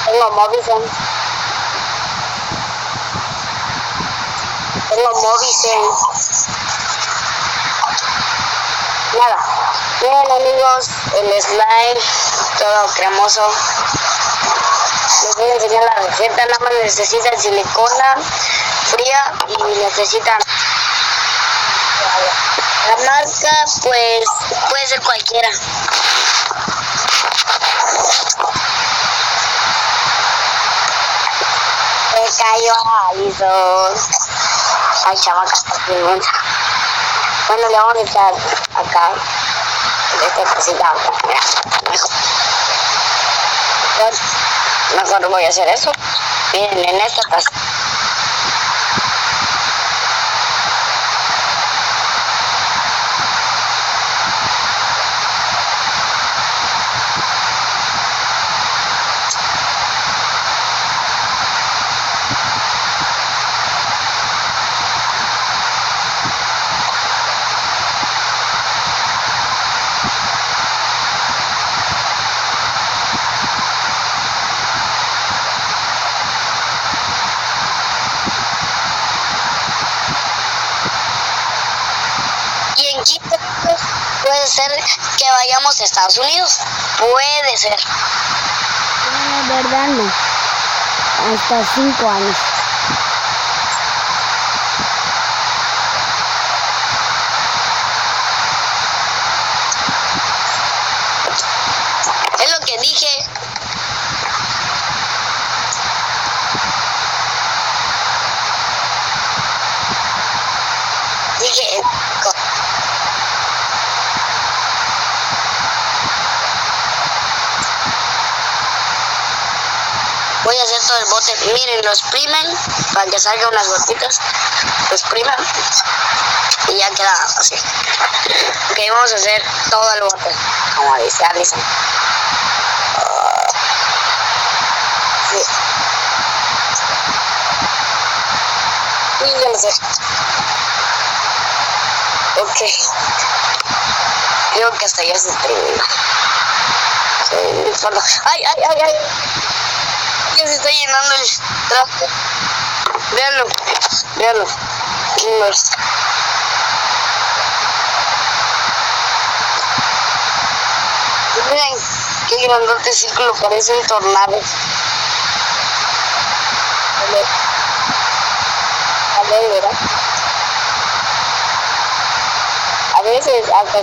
Tengo Movistar. Nada. Bien amigos, el slime todo cremoso. Les voy a enseñar la receta. Nada más necesitan silicona fría y necesitan la marca, pues puede ser cualquiera. Se cayó Alison. Ay, chamaca, está pregunta. Bueno, le vamos a echar acá esta cosita. Mejor voy a hacer eso. Miren, en esta taza. Y en 15 años puede ser que vayamos a Estados Unidos. Puede ser. No, la verdad no. Hasta 5 años. Es lo que dije. Dije. Voy a hacer todo el bote. Miren, lo exprimen para que salgan unas gotitas. Lo exprimen y ya queda así. Ok, vamos a hacer todo el bote. Como dice Alison. Sí. Y ya lo sé. Ok. Creo que hasta ya se termina. ¡Ay, ay, ay, ay! Ya se está llenando el trapo. Véanlo, véanlo. Miren, qué grandote círculo, parece un tornado. A ver, ¿verdad? A veces hasta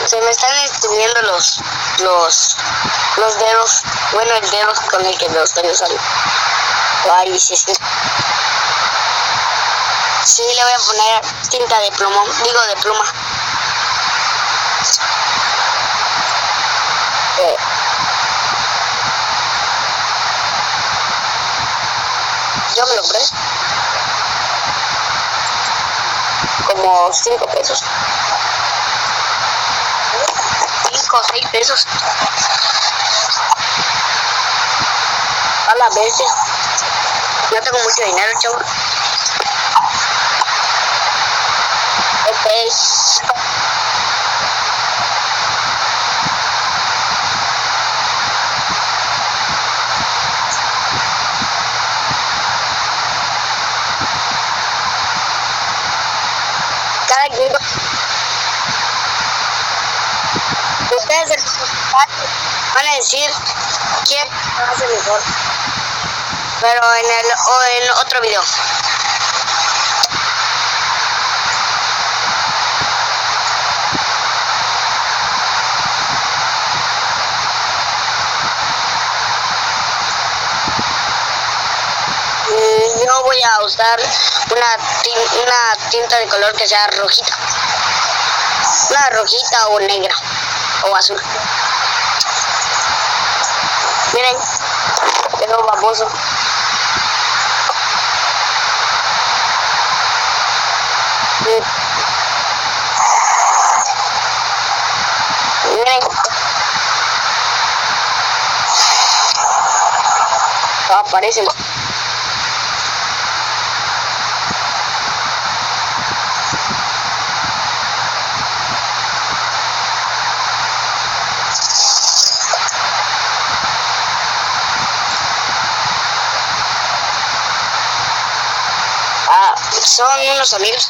se me están extendiendo los dedos. Bueno, el dedo con el que lo estoy usando. Ay, sí, sí. Sí, le voy a poner tinta de plumón. Digo, de pluma. Yo me lo compré. Como 5 pesos. 5 o 6 pesos. A la bestia. No tengo mucho dinero, chavo. Ok. Cada quien. Ustedes van a decir quién hace mejor. Pero en otro video. Yo voy a usar una tinta de color que sea rojita. Una rojita o negra o azul. Miren, quedó baboso. Miren. Aparecen. son unos amigos.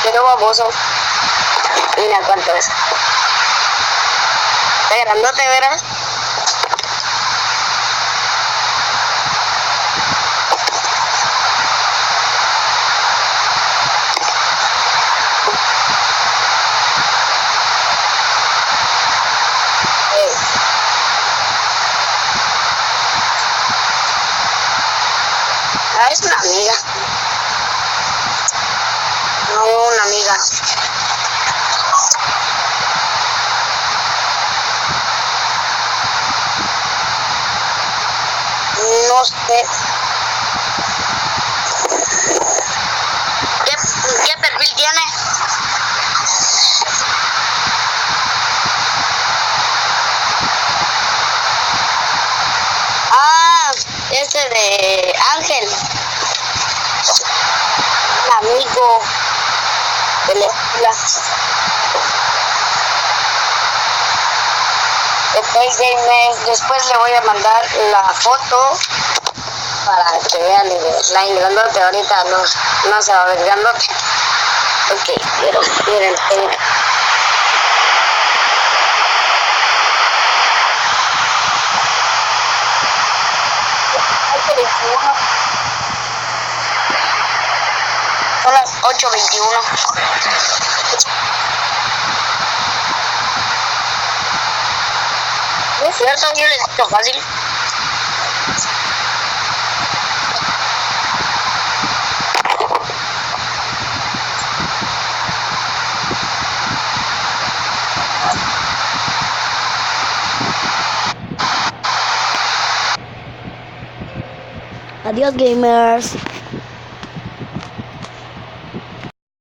Pero baboso. Mira cuánto es. Está grandote, ¿verdad? Es una amiga. No, una amiga. No sé. ¿Qué perfil tiene? Ah, este de Ángel. Un amigo de la escuela. Después le voy a mandar la foto para que vean el slime grandote. Ahorita no se va a ver grandote. Ok, pero miren. Son las 8:21. ¿No es cierto? Yo les digo fácil. Adiós, gamers.